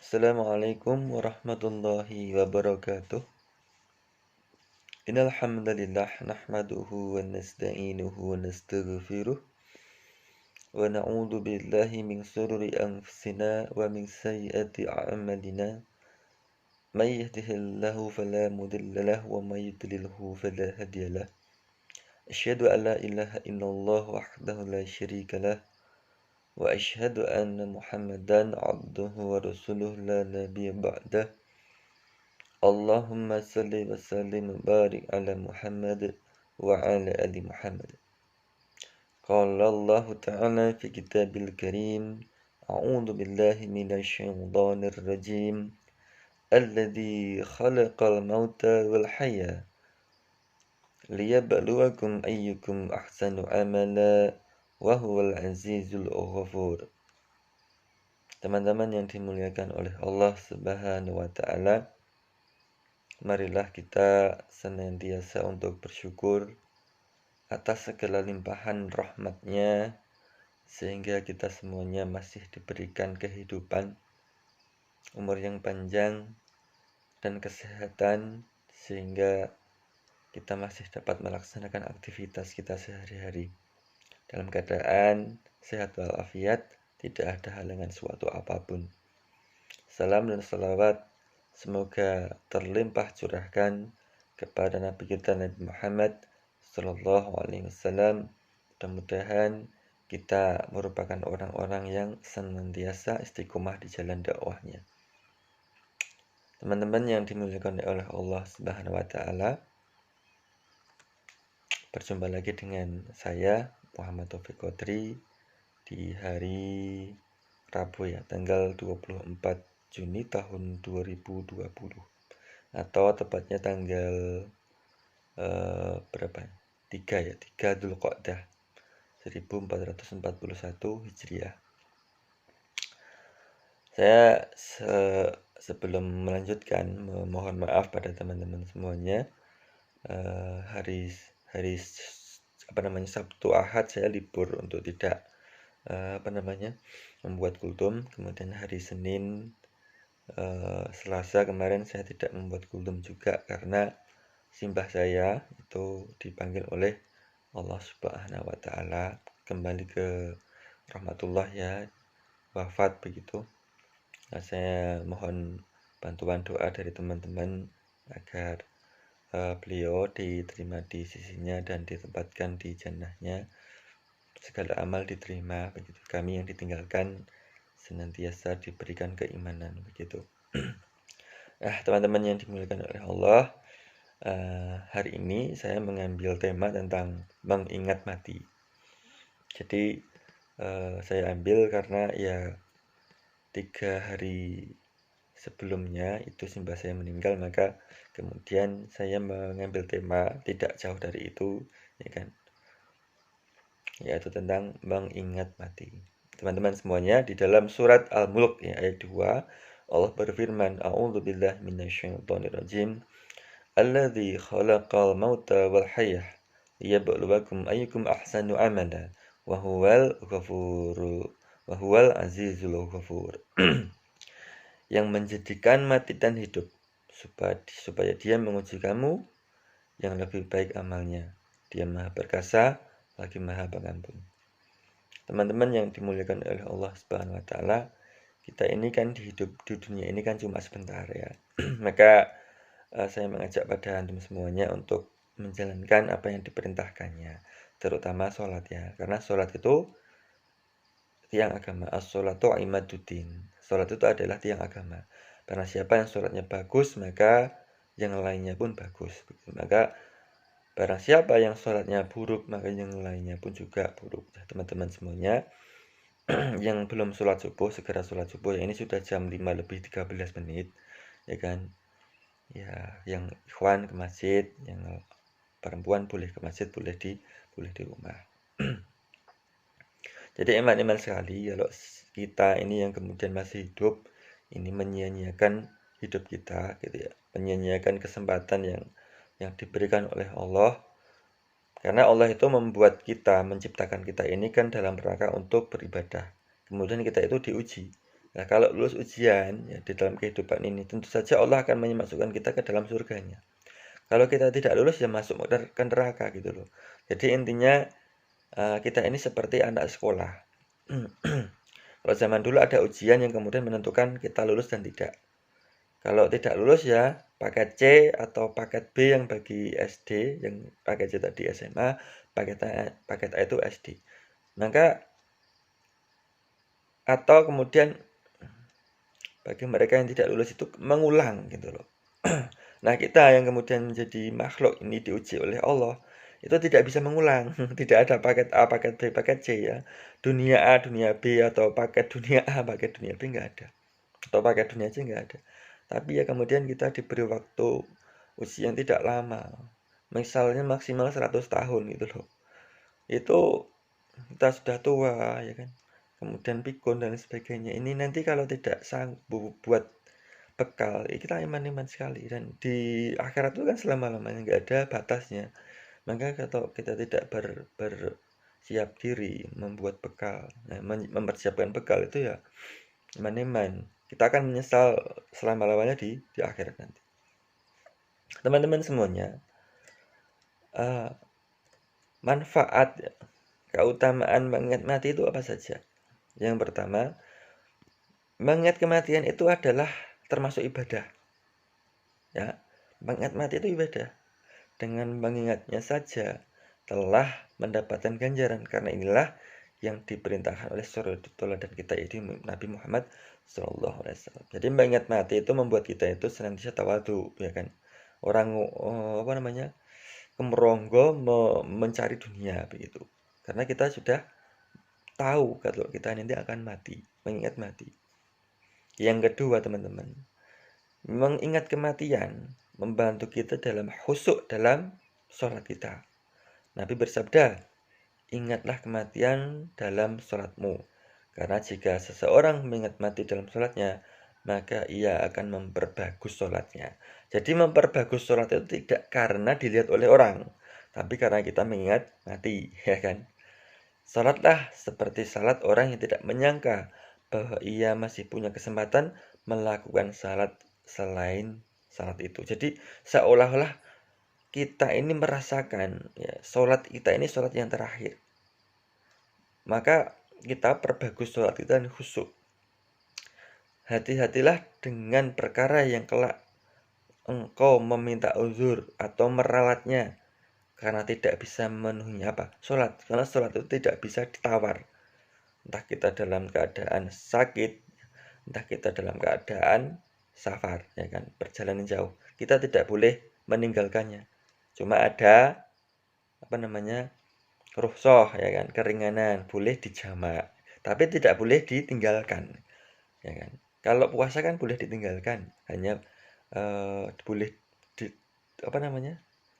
Assalamualaikum warahmatullahi wabarakatuh. Innal hamdalillah nahmaduhu wa nasta'inuhu wa nastaghfiruh wa na'udzu billahi min shururi anfusina wa min sayyiati a'malina. May yahdihillahu fala mudilla lahu wa may yudlilhu fala hadiyalah. Asyhadu an la ilaha illallah wahdahu la syarika lah wa asyhadu anna Muhammadan 'abduhu wa rasuluhu la nabiyya ba'dah. Allahumma salli wa sallim wa barik ala Muhammad wa ala ali Muhammad. Qala Allah Ta'ala fi kitabil karim, a'udzu billahi minasy syaithanir rajim. Alladzi khalaqal mauta wal haya liyabluwakum ayyukum ahsanu amala wa huwal azizul ghafur. Teman-teman yang dimuliakan oleh Allah Subhanahu wa taala, marilah kita senantiasa untuk bersyukur atas segala limpahan rahmat-Nya sehingga kita semuanya masih diberikan kehidupan, umur yang panjang dan kesehatan sehingga kita masih dapat melaksanakan aktivitas kita sehari-hari dalam keadaan sehat walafiat, tidak ada halangan suatu apapun. Salam dan salawat semoga terlimpah curahkan kepada Nabi kita Nabi Muhammad Sallallahu Alaihi Wasallam. Mudah-mudahan kita merupakan orang-orang yang senantiasa istiqomah di jalan dakwahnya. Teman-teman yang dimuliakan oleh Allah Subhanahu Wa Taala, berjumpa lagi dengan saya Muhammad Taufik Qadri di hari Rabu ya, tanggal 24 Juni tahun 2020 atau tepatnya tanggal berapa? 3 ya, 3 Dzulqa'dah 1441 Hijriah. Saya sebelum melanjutkan mohon maaf pada teman-teman semuanya. Hari Sabtu Ahad saya libur untuk tidak membuat kultum. Kemudian hari Senin Selasa kemarin saya tidak membuat kultum juga karena simbah saya itu dipanggil oleh Allah Subhanahu wa taala kembali ke rahmatullah ya, wafat begitu. Nah, saya mohon bantuan doa dari teman-teman agar beliau diterima di sisinya dan ditempatkan di jannahnya, segala amal diterima begitu. Kami yang ditinggalkan senantiasa diberikan keimanan begitu. Teman-teman yang dimuliakan oleh Allah, hari ini saya mengambil tema tentang mengingat mati. Jadi saya ambil karena ya 3 hari sebelumnya itu simbah saya meninggal, maka kemudian saya mengambil tema tidak jauh dari itu, ya kan, yaitu tentang mengingat mati. Teman-teman semuanya, di dalam surat Al-Mulk ya, ayat 2 Allah berfirman, a'udzubillahi minasyaitonirrajim, alladzi khalaqal mauta wal hayah liyabluwakum ayyukum ahsanu amala wa huwal azizul ghafur. Yang menjadikan mati dan hidup supaya Dia menguji kamu yang lebih baik amalnya. Dia Maha Perkasa lagi Maha Pengampun. Teman-teman yang dimuliakan oleh Allah Subhanahu wa taala, kita ini kan hidup di dunia ini kan cuma sebentar ya. Maka saya mengajak pada antum semuanya untuk menjalankan apa yang diperintahkannya, terutama sholat ya, karena sholat itu tiang agama. As-sholatu imaduddin. Sholat itu adalah tiang agama. Karena siapa yang sholatnya bagus, maka yang lainnya pun bagus. Maka barang siapa yang sholatnya buruk, maka yang lainnya pun juga buruk. Teman-teman semuanya yang belum sholat subuh, segera sholat subuh ya. Ini sudah jam 5 lebih 13 menit, ya kan. Ya, yang ikhwan ke masjid, yang perempuan boleh ke masjid, boleh di rumah. Jadi eman-eman sekali kalau kita ini yang kemudian masih hidup ini menyia-nyiakan hidup kita gitu ya, menyia-nyiakan kesempatan yang diberikan oleh Allah. Karena Allah itu membuat kita, menciptakan kita ini kan dalam rangka untuk beribadah. Kemudian kita itu diuji. Nah, kalau lulus ujian ya di dalam kehidupan ini, tentu saja Allah akan memasukkan kita ke dalam surganya. Kalau kita tidak lulus ya masuk ke neraka gitu loh. Jadi intinya kita ini seperti anak sekolah. Kalau zaman dulu ada ujian yang kemudian menentukan kita lulus dan tidak. Kalau tidak lulus ya paket C atau paket B yang bagi SD, yang paket C tadi SMA, paket A itu SD. Maka atau kemudian bagi mereka yang tidak lulus itu mengulang gitu loh. Nah, kita yang kemudian menjadi makhluk ini diuji oleh Allah, itu tidak bisa mengulang. Tidak ada paket A, paket B, paket C ya. Dunia A, dunia B, atau paket dunia A, paket dunia B nggak ada. Atau paket dunia C nggak ada. Tapi ya kemudian kita diberi waktu uji yang tidak lama. Misalnya maksimal 100 tahun gitu loh. Itu kita sudah tua ya kan. Kemudian pikun dan sebagainya. Ini nanti kalau tidak sanggup buat bekal, kita iman-iman sekali, dan di akhirat itu kan selama-lamanya nggak ada batasnya. Maka kalau kita tidak bersiap diri membuat bekal, mempersiapkan bekal itu ya iman-iman, kita akan menyesal selama-lamanya di akhirat nanti. Teman-teman semuanya, manfaat keutamaan mengingat mati itu apa saja? Yang pertama, mengingat kematian itu adalah termasuk ibadah. Ya, mengingat mati itu ibadah. Dengan mengingatnya saja telah mendapatkan ganjaran, karena inilah yang diperintahkan oleh suratul teladan kita ini Nabi Muhammad SAW. Jadi mengingat mati itu membuat kita itu senantiasa tawadu, ya kan? Orang kemeronggo mencari dunia begitu. Karena kita sudah tahu kalau kita nanti akan mati, mengingat mati. Yang kedua, teman-teman, mengingat kematian membantu kita dalam khusyuk dalam sholat kita. Nabi bersabda, ingatlah kematian dalam sholatmu, karena jika seseorang mengingat mati dalam sholatnya, maka ia akan memperbagus sholatnya. Jadi memperbagus sholat itu tidak karena dilihat oleh orang, tapi karena kita mengingat mati, ya kan? Sholatlah seperti salat orang yang tidak menyangka bahwa ia masih punya kesempatan melakukan salat selain salat itu. Jadi seolah-olah kita ini merasakan ya, sholat kita ini sholat yang terakhir. Maka kita perbagus sholat kita dan khusyuk. Hati-hatilah dengan perkara yang kelak engkau meminta uzur atau meralatnya karena tidak bisa memenuhi sholat. Karena sholat itu tidak bisa ditawar. Entah kita dalam keadaan sakit, entah kita dalam keadaan safar, ya kan, perjalanan jauh. Kita tidak boleh meninggalkannya. Cuma ada rukhsah, ya kan, keringanan, boleh dijamak, tapi tidak boleh ditinggalkan, ya kan. Kalau puasa kan boleh ditinggalkan, hanya boleh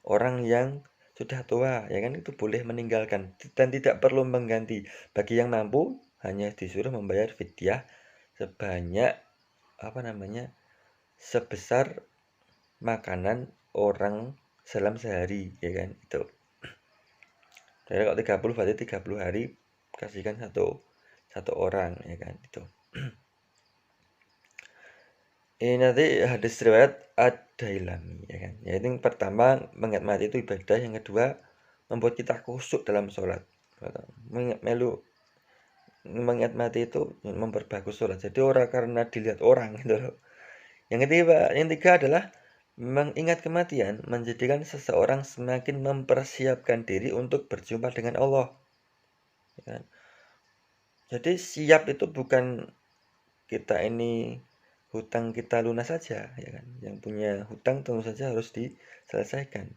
orang yang sudah tua, ya kan, itu boleh meninggalkan dan tidak perlu mengganti. Bagi yang mampu hanya disuruh membayar fidyah sebanyak sebesar makanan orang dalam sehari, ya kan, itu. Jadi kalau 30 berarti 30 hari kasihkan satu orang, ya kan, itu. Ini nanti hadis riwayat Ad-Dailami, ya kan. Yaitu yang pertama, mengingat mati itu ibadah. Yang kedua, membuat kita khusyuk dalam sholat. Mengingat mati itu memperbagus sholat. Jadi orang karena dilihat orang gitu loh. Yang ketiga adalah mengingat kematian menjadikan seseorang semakin mempersiapkan diri untuk berjumpa dengan Allah. Ya kan? Jadi siap itu bukan kita ini hutang kita lunas saja, ya kan. Yang punya hutang tentu saja harus diselesaikan.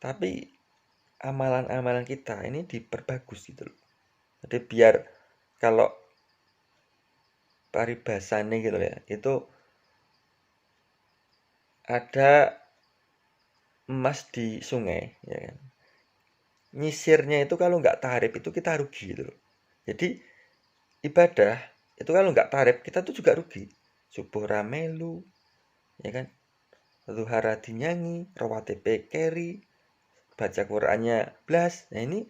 Tapi amalan-amalan kita ini diperbagus gitu loh. Jadi biar kalau paribasane gitu ya, itu ada emas di sungai, ya kan. Nyisirnya itu kalau nggak tarif itu kita rugi gitu loh. Jadi ibadah itu kalau nggak tarif kita tuh juga rugi. Subuh ramelu, ya kan. Zuhara dinyanyi, rawatib keri, baca Qur'annya blas. Nah ini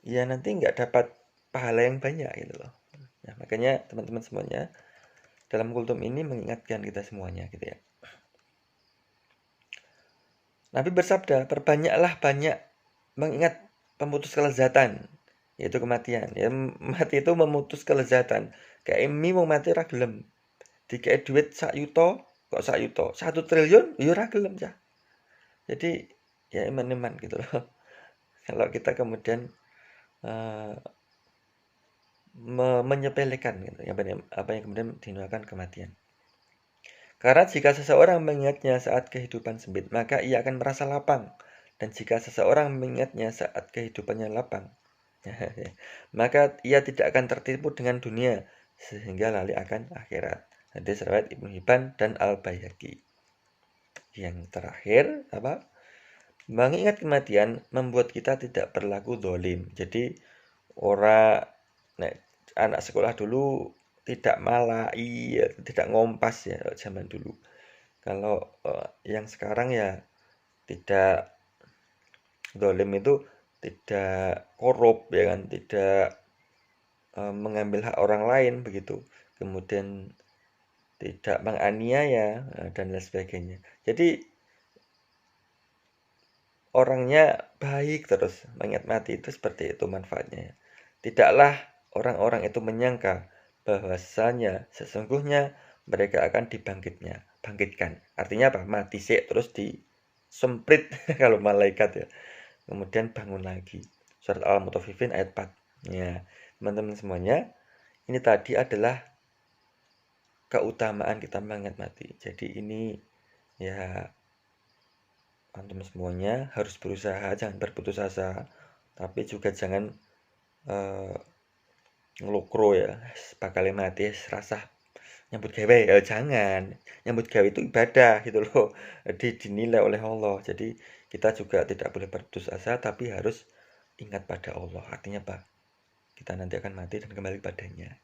ya nanti nggak dapat pahala yang banyak gitu loh. Nah makanya teman-teman semuanya, dalam kultum ini mengingatkan kita semuanya gitu ya. Nabi bersabda, perbanyaklah banyak mengingat pemutus kelezatan, yaitu kematian. Ya, mati itu memutus kelezatan. Kayak mie mau mati ra gelem. Dikei duit 1 yuta, kok 1 yuta, 1 triliun ya ora gelem cah. Jadi ya iman-iman gitu loh. Kalau kita kemudian menyepelekan gitu, apa yang kemudian dinamakan kematian. Karena jika seseorang mengingatnya saat kehidupan sempit, maka ia akan merasa lapang. Dan jika seseorang mengingatnya saat kehidupannya lapang, maka ia tidak akan tertipu dengan dunia, sehingga lalai akan akhirat. Hadis riwayat Ibnu Hibban dan Al-Baihaqi. Yang terakhir, apa? Mengingat kematian membuat kita tidak berlaku dolim. Jadi, anak sekolah dulu tidak malai, ya, tidak ngompas ya zaman dulu. Kalau yang sekarang ya tidak dolim itu tidak korup ya kan, tidak mengambil hak orang lain begitu. Kemudian tidak menganiaya dan lain sebagainya. Jadi orangnya baik terus, mengingat mati itu seperti itu manfaatnya. Tidaklah orang-orang itu menyangka bahwasanya sesungguhnya mereka akan bangkitkan. Artinya apa? Mati sih terus disemprit kalau malaikat ya. Kemudian bangun lagi. Surat Al-Mutaffifin ayat 4. Ya, teman-teman semuanya, ini tadi adalah keutamaan kita mengingat mati. Jadi ini ya antum semuanya harus berusaha, jangan berputus asa, tapi juga jangan ngelukro ya, bakal mati serasa nyambut gawe ya jangan. Nyambut gawe itu ibadah gitu loh. Dinilai oleh Allah. Jadi kita juga tidak boleh berputus asa tapi harus ingat pada Allah. Artinya apa? Kita nanti akan mati dan kembali padanya.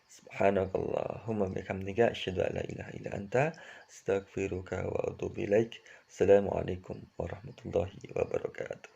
Subhanakallahumma bihamdika asyhadu an la ilaha illa anta astaghfiruka wa atubu ilaik. Assalamualaikum warahmatullahi wabarakatuh.